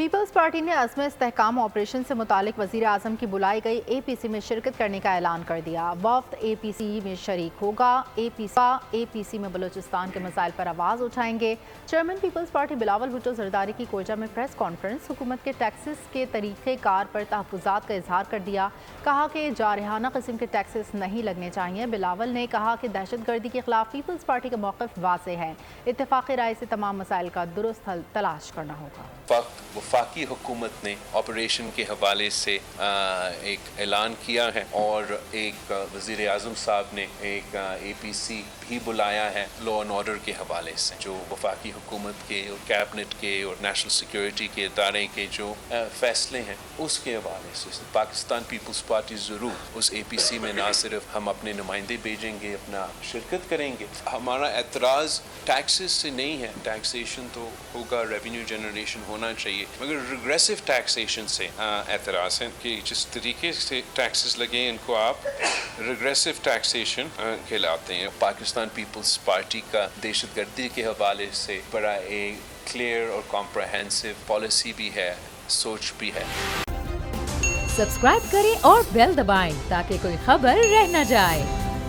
Peoples party نے عزم استحکام آپریشن سے متعلق وزیر اعظم کی بلائی گئی اے پی سی میں شرکت کرنے کا اعلان کر دیا۔ وفد اے پی سی میں شریک ہوگا۔ اے پی سی میں بلوچستان کے مسائل پر آواز اٹھائیں گے۔ Chairman Peoples party Bilawal Bhutto Zardari کی کوئٹہ میں پریس کانفرنس، حکومت کے ٹیکسز کے طریقہ کار پر تحفظات کا اظہار کر دیا۔ کہا کہ جارحانہ قسم کے ٹیکسز نہیں لگنے چاہیے۔ بلاول نے کہا کہ دہشت گردی کے خلاف پیپلز پارٹی کا موقف واضح ہے۔ اتفاقی رائے سے تمام مسائل کا درست حل تلاش کرنا ہوگا۔ وفاقی حکومت نے آپریشن کے حوالے سے ایک اعلان کیا ہے اور ایک وزیر اعظم صاحب نے ایک اے پی سی بھی بلایا ہے لا اینڈ آرڈر کے حوالے سے۔ جو وفاقی حکومت کے اور کیبنٹ کے اور نیشنل سیکیورٹی کے ادارے کے جو فیصلے ہیں اس کے حوالے سے پاکستان پیپلز پارٹی ضرور اس اے پی سی میں نہ صرف ہم اپنے نمائندے بھیجیں گے، اپنا شرکت کریں گے۔ ہمارا اعتراض ٹیکسز سے نہیں ہے، ٹیکسیشن تو ہوگا، ریونیو جنریشن ہونا چاہیے، مگر ریگریسو ٹیکسیشن سے اعتراض ہے کہ جس طریقے سے ٹیکسز لگے ان کو آپ ریگریسو ٹیکسیشن کہلاتے ہیں۔ پاکستان پیپلز پارٹی کا دہشت گردی کے حوالے سے بڑا ایک کلیئر اور کمپریہنسو پالیسی بھی ہے، سوچ بھی ہے۔ سبسکرائب کریں اور بیل دبائیں تاکہ کوئی خبر رہ نہ جائے۔